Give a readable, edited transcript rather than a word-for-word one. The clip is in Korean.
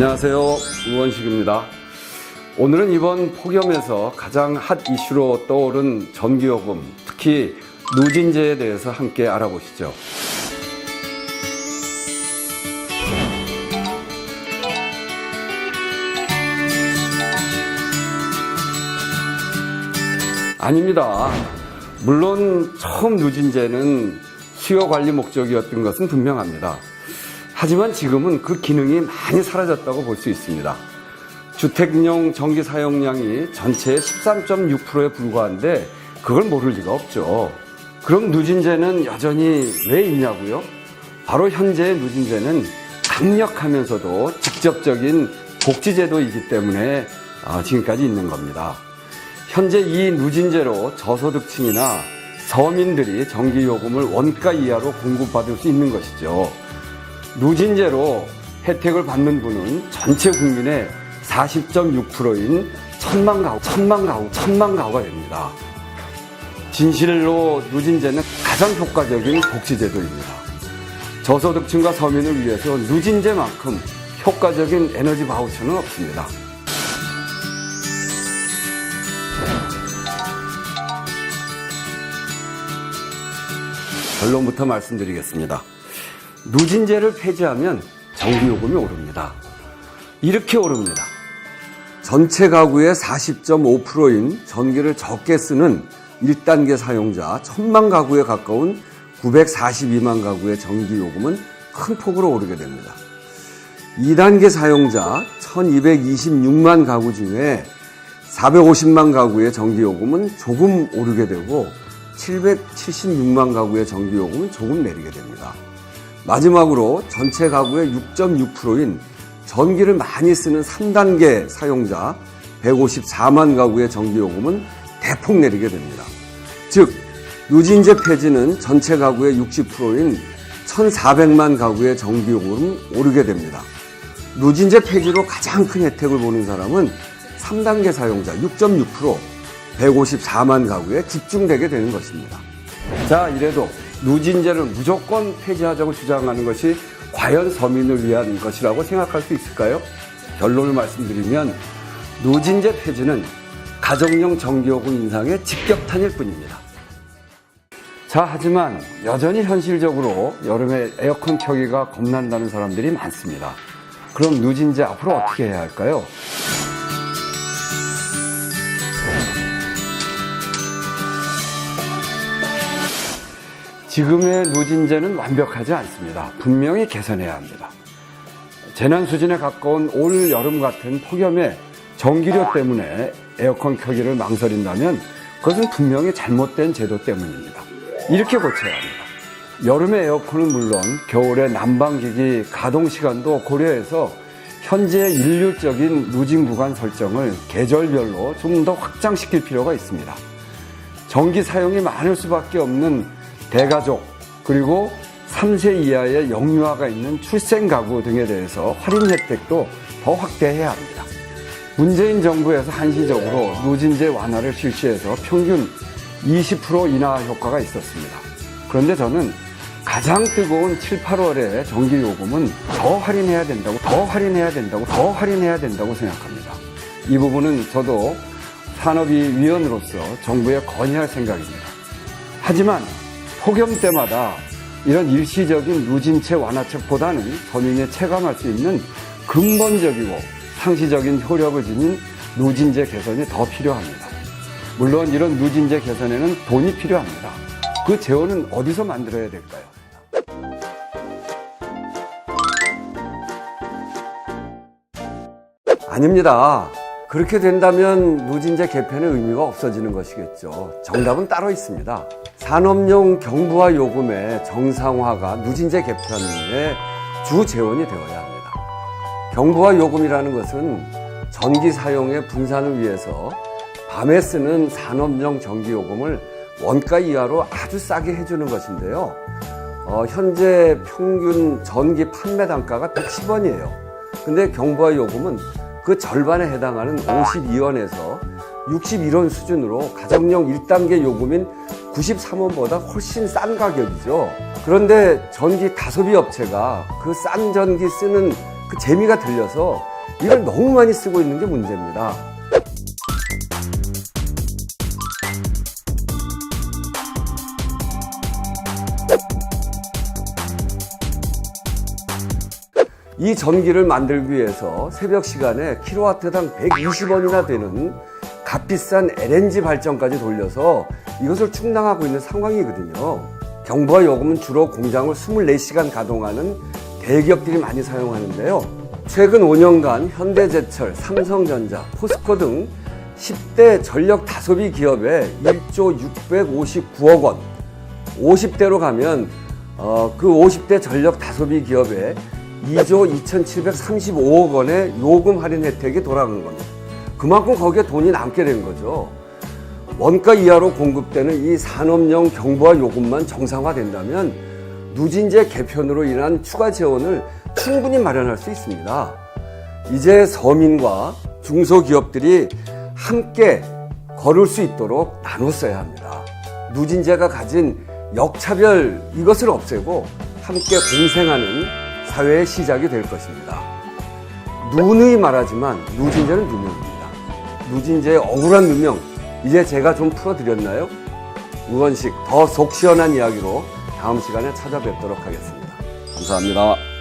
안녕하세요, 우원식입니다. 오늘은 이번 폭염에서 가장 핫 이슈로 떠오른 전기요금, 특히 누진제에 대해서 함께 알아보시죠. 아닙니다. 물론 처음 누진제는 수요 관리 목적이었던 것은 분명합니다. 하지만 지금은 그 기능이 많이 사라졌다고 볼 수 있습니다. 주택용 전기 사용량이 전체의 13.6%에 불과한데 그걸 모를 리가 없죠. 그럼 누진제는 여전히 왜 있냐고요? 바로 현재의 누진제는 강력하면서도 직접적인 복지제도이기 때문에 지금까지 있는 겁니다. 현재 이 누진제로 저소득층이나 서민들이 전기요금을 원가 이하로 공급받을 수 있는 것이죠. 누진제로 혜택을 받는 분은 전체 국민의 40.6%인 천만 가구가 됩니다. 진실로 누진제는 가장 효과적인 복지제도입니다. 저소득층과 서민을 위해서 누진제만큼 효과적인 에너지 바우처는 없습니다. 결론부터 말씀드리겠습니다. 누진제를 폐지하면 전기요금이 오릅니다. 이렇게 오릅니다. 전체 가구의 40.5%인 전기를 적게 쓰는 1단계 사용자 1000만 가구에 가까운 942만 가구의 전기요금은 큰 폭으로 오르게 됩니다. 2단계 사용자 1226만 가구 중에 450만 가구의 전기요금은 조금 오르게 되고 776만 가구의 전기요금은 조금 내리게 됩니다. 마지막으로 전체 가구의 6.6%인 전기를 많이 쓰는 3단계 사용자 154만 가구의 전기요금은 대폭 내리게 됩니다. 즉, 누진제 폐지는 전체 가구의 60%인 1,400만 가구의 전기요금은 오르게 됩니다. 누진제 폐지로 가장 큰 혜택을 보는 사람은 3단계 사용자 6.6%, 154만 가구에 집중되게 되는 것입니다. 자, 이래도 누진제를 무조건 폐지하자고 주장하는 것이 과연 서민을 위한 것이라고 생각할 수 있을까요? 결론을 말씀드리면 누진제 폐지는 가정용 전기요금 인상의 직격탄일 뿐입니다. 자, 하지만 여전히 현실적으로 여름에 에어컨 켜기가 겁난다는 사람들이 많습니다. 그럼 누진제 앞으로 어떻게 해야 할까요? 지금의 누진제는 완벽하지 않습니다. 분명히 개선해야 합니다. 재난 수준에 가까운 올 여름 같은 폭염에 전기료 때문에 에어컨 켜기를 망설인다면 그것은 분명히 잘못된 제도 때문입니다. 이렇게 고쳐야 합니다. 여름에 에어컨은 물론 겨울에 난방기기 가동 시간도 고려해서 현재의 일률적인 누진 구간 설정을 계절별로 좀 더 확장시킬 필요가 있습니다. 전기 사용이 많을 수밖에 없는 대가족, 그리고 3세 이하의 영유아가 있는 출생 가구 등에 대해서 할인 혜택도 더 확대해야 합니다. 문재인 정부에서 한시적으로 누진제 완화를 실시해서 평균 20% 인하 효과가 있었습니다. 그런데 저는 가장 뜨거운 7, 8월의 전기요금은 더 할인해야 된다고 생각합니다. 이 부분은 저도 산업위 위원으로서 정부에 건의할 생각입니다. 하지만 폭염 때마다 이런 일시적인 누진제 완화책보다는 서민이 체감할 수 있는 근본적이고 상시적인 효력을 지닌 누진제 개선이 더 필요합니다. 물론 이런 누진제 개선에는 돈이 필요합니다. 그 재원은 어디서 만들어야 될까요? 아닙니다. 그렇게 된다면 누진제 개편의 의미가 없어지는 것이겠죠. 정답은 따로 있습니다. 산업용 경부화 요금의 정상화가 누진제 개편의 주 재원이 되어야 합니다. 경부화 요금이라는 것은 전기 사용의 분산을 위해서 밤에 쓰는 산업용 전기요금을 원가 이하로 아주 싸게 해주는 것인데요. 현재 평균 전기 판매 단가가 110원이에요. 근데 경부화 요금은 그 절반에 해당하는 52원에서 61원 수준으로 가정용 1단계 요금인 93원보다 훨씬 싼 가격이죠. 그런데 전기 가소비 업체가 그 싼 전기 쓰는 그 재미가 들려서 이걸 너무 많이 쓰고 있는 게 문제입니다. 이 전기를 만들기 위해서 새벽 시간에 킬로와트당 120원이나 되는 값비싼 LNG 발전까지 돌려서 이것을 충당하고 있는 상황이거든요. 경부와 요금은 주로 공장을 24시간 가동하는 대기업들이 많이 사용하는데요. 최근 5년간 현대제철, 삼성전자, 포스코 등 10대 전력 다소비 기업에 1조 659억 원, 50대로 가면 그 50대 전력 다소비 기업에 2조 2,735억 원의 요금 할인 혜택이 돌아간 겁니다. 그만큼 거기에 돈이 남게 된 거죠. 원가 이하로 공급되는 이 산업용 경부와 요금만 정상화된다면 누진제 개편으로 인한 추가 재원을 충분히 마련할 수 있습니다. 이제 서민과 중소기업들이 함께 걸을 수 있도록 나눴어야 합니다. 누진제가 가진 역차별 이것을 없애고 함께 공생하는 사회의 시작이 될 것입니다. 누누이 말하지만 누진제는 누명입니다. 누진제의 억울한 누명, 이제 제가 좀 풀어드렸나요? 우원식 더 속 시원한 이야기로 다음 시간에 찾아뵙도록 하겠습니다. 감사합니다.